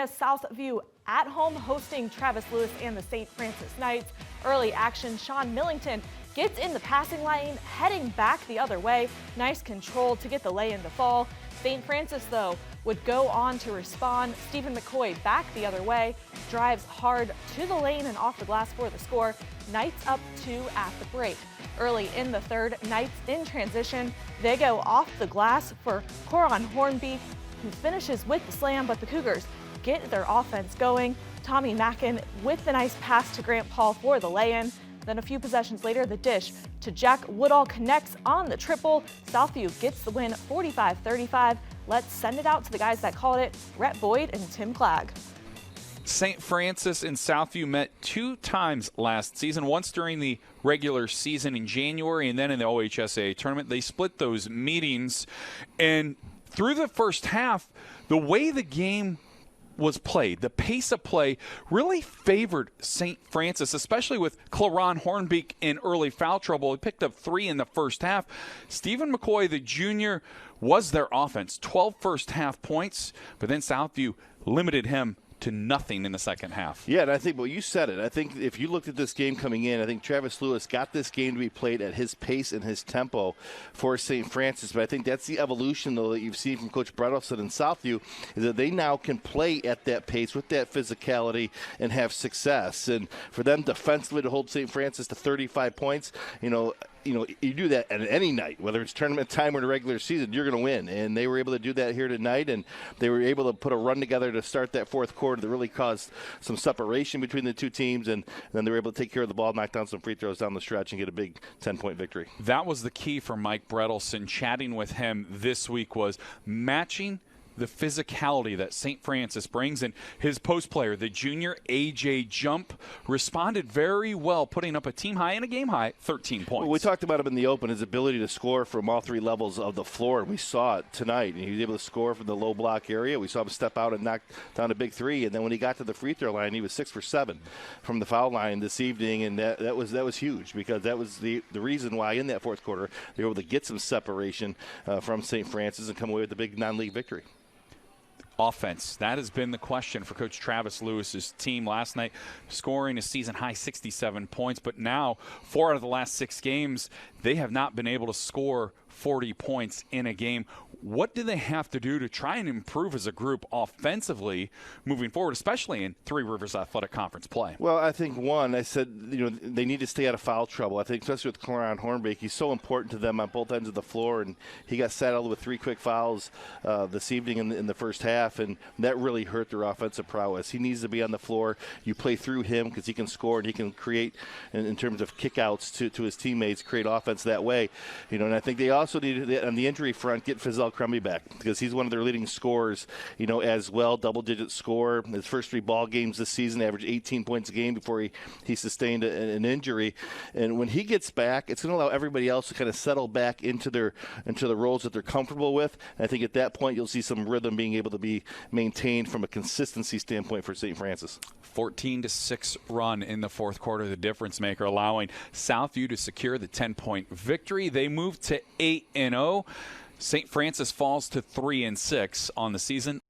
has Southview at home hosting Travis Lewis and the St. Francis Knights. Early action, Sean Millington gets in the passing lane, heading back the other way. Nice control to get the lay-in to fall. St. Francis, though, would go on to respond. Stephen McCoy back the other way, drives hard to the lane and off the glass for the score. Knights up 2 at the break. Early in the third, Knights in transition. They go off the glass for Coron Hornbeek, who finishes with the slam, but the Cougars get their offense going. Tommy Mackin with the nice pass to Grant Paul for the lay-in. Then a few possessions later, the dish to Jack Woodall connects on the triple. Southview gets the win 45-35. Let's send it out to the guys that called it, Rhett Boyd and Tim Clagg. St. Francis and Southview met 2 times last season, once during the regular season in January and then in the OHSAA tournament. They split those meetings, and through the first half, the way the game was played, the pace of play really favored St. Francis, especially with Coron Hornbeek in early foul trouble. He picked up 3 in the first half. Stephen McCoy, the junior, was their offense. 12 first half points, but then Southview limited him to nothing in the second half. Yeah, and I think, well, you said it. I think if you looked at this game coming in, I think Travis Lewis got this game to be played at his pace and his tempo for St. Francis. But I think that's the evolution, though, that you've seen from Coach Bredelson and Southview, is that they now can play at that pace with that physicality and have success. And for them defensively to hold St. Francis to 35 points, you do that at any night, whether it's tournament time or the regular season, you're going to win. And they were able to do that here tonight, and they were able to put a run together to start that fourth quarter that really caused some separation between the two teams, and then they were able to take care of the ball, knock down some free throws down the stretch, and get a big 10-point victory. That was the key for Mike Bredelson. Chatting with him this week was matching the physicality that St. Francis brings. And his post player, the junior A.J. Jump, responded very well, putting up a team high and a game high 13 points. Well, we talked about him in the open, his ability to score from all 3 levels of the floor, and we saw it tonight. And he was able to score from the low block area. We saw him step out and knock down a big 3, and then when he got to the free throw line, he was 6 for 7 from the foul line this evening, and that was huge, because that was the reason why in that fourth quarter they were able to get some separation from St. Francis and come away with a big non-league victory. Offense, that has been the question for Coach Travis Lewis's team last night, scoring a season-high 67 points. But now, 4 out of the last 6 games, they have not been able to score 40 points in a game. What do they have to do to try and improve as a group offensively moving forward, especially in Three Rivers Athletic Conference play? Well, I think, one, I said, they need to stay out of foul trouble. I think especially with Coron Hornbeek, he's so important to them on both ends of the floor, and he got saddled with 3 quick fouls this evening in the first half, and that really hurt their offensive prowess. He needs to be on the floor. You play through him because he can score and he can create, in terms of kickouts to his teammates, create offense that way. And I think they also need to, on the injury front, get Fizel Crumby back, because he's one of their leading scorers, as well, double-digit scorer. His first 3 ball games this season averaged 18 points a game before he sustained an injury. And when he gets back, it's going to allow everybody else to kind of settle back into the roles that they're comfortable with. And I think at that point you'll see some rhythm being able to be maintained from a consistency standpoint for St. Francis. 14-6 run in the fourth quarter, the difference maker, allowing Southview to secure the 10-point victory. They move to 8-0. St. Francis falls to 3-6 on the season.